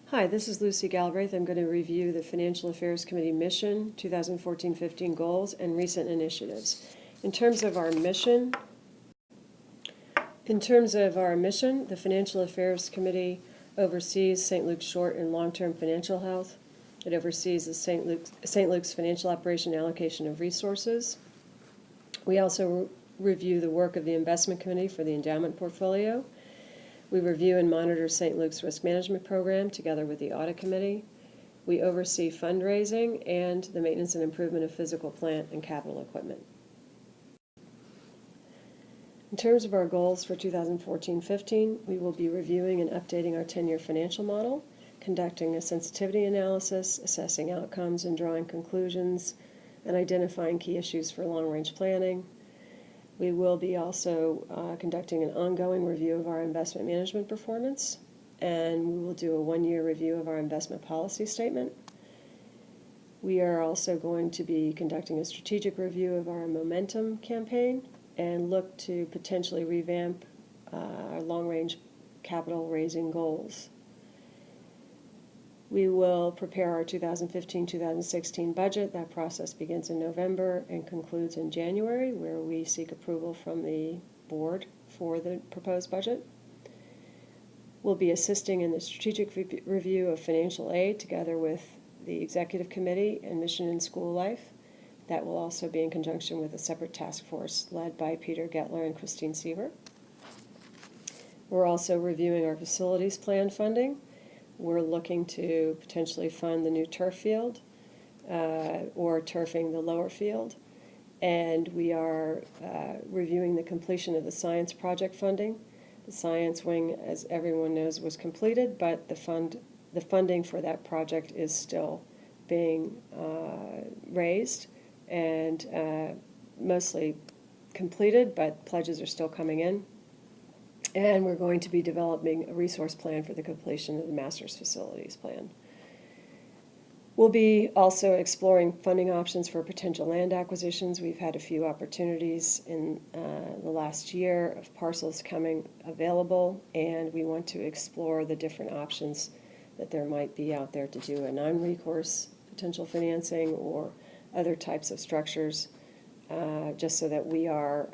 Hi, this is Lucy Galbraith. I'm going to review the Financial Affairs Committee mission, 2014-15 goals, and recent initiatives. In terms of our mission, the Financial Affairs Committee oversees St. Luke's short and long-term financial health. It oversees the St. Luke's financial operation and allocation of resources. We also review the work of the Investment Committee for the endowment portfolio. We review and monitor St. Luke's risk management program together with the audit committee. We oversee fundraising and the maintenance and improvement of physical plant and capital equipment. In terms of our goals for 2014-15, we will be reviewing and updating our 10-year financial model, conducting a sensitivity analysis, assessing outcomes and drawing conclusions, and identifying key issues for long-range planning. We will be also conducting an ongoing review of our investment management performance, and we will do a one-year review of our investment policy statement. We are also going to be conducting a strategic review of our momentum campaign and look to potentially revamp our long-range capital raising goals. We will prepare our 2015-2016 budget. That process begins in November and concludes in January, where we seek approval from the board for the proposed budget. We'll be assisting in the strategic review of financial aid together with the Executive Committee and Mission and School Life. That will also be in conjunction with a separate task force led by Peter Gettler and Christine Siever. We're also reviewing our facilities plan funding. We're looking to potentially fund the new turf field or turfing the lower field. And we are reviewing the completion of the science project funding. The science wing, as everyone knows, was completed, but the funding for that project is still being raised and mostly completed, but pledges are still coming in. And we're going to be developing a resource plan for the completion of the master's facilities plan. We'll be also exploring funding options for potential land acquisitions. We've had a few opportunities in the last year of parcels coming available, and we want to explore the different options that there might be out there to do a non-recourse potential financing or other types of structures, just so that we are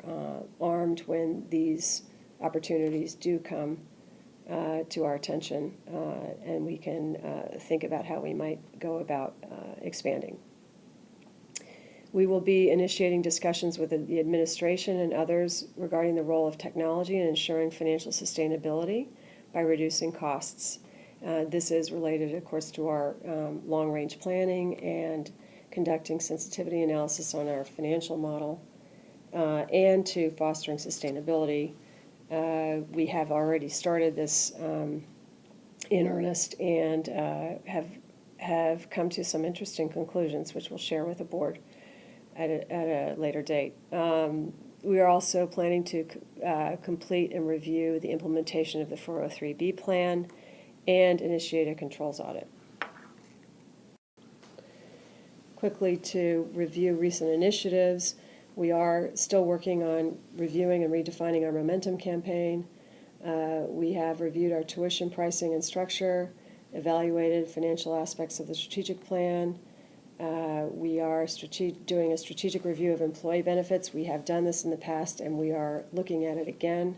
armed when these opportunities do come to our attention, and we can think about how we might go about expanding. We will be initiating discussions with the administration and others regarding the role of technology in ensuring financial sustainability by reducing costs. This is related, of course, to our long-range planning and conducting sensitivity analysis on our financial model, and to fostering sustainability. We have already started this in earnest and have come to some interesting conclusions, which we'll share with the board at a later date. We are also planning to complete and review the implementation of the 403B plan and initiate a controls audit. Quickly to review recent initiatives. We are still working on reviewing and redefining our momentum campaign. We have reviewed our tuition pricing and structure, evaluated financial aspects of the strategic plan. We are doing a strategic review of employee benefits. We have done this in the past, and we are looking at it again.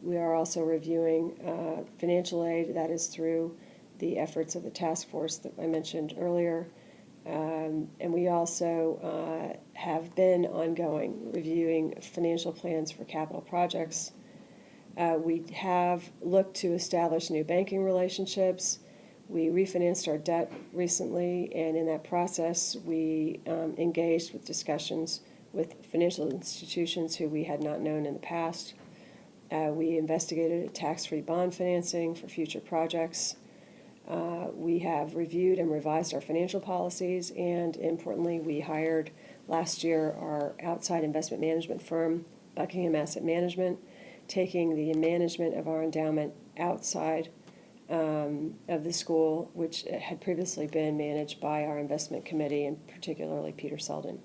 We are also reviewing financial aid. That is through the efforts of the task force that I mentioned earlier. And we also have been ongoing reviewing financial plans for capital projects. We have looked to establish new banking relationships. We refinanced our debt recently, and in that process, we engaged with discussions with financial institutions who we had not known in the past. We investigated a tax-free bond financing for future projects. We have reviewed and revised our financial policies, and importantly, we hired last year our outside investment management firm, Buckingham Asset Management, taking the management of our endowment outside of the school, which had previously been managed by our investment committee, and particularly Peter Selden.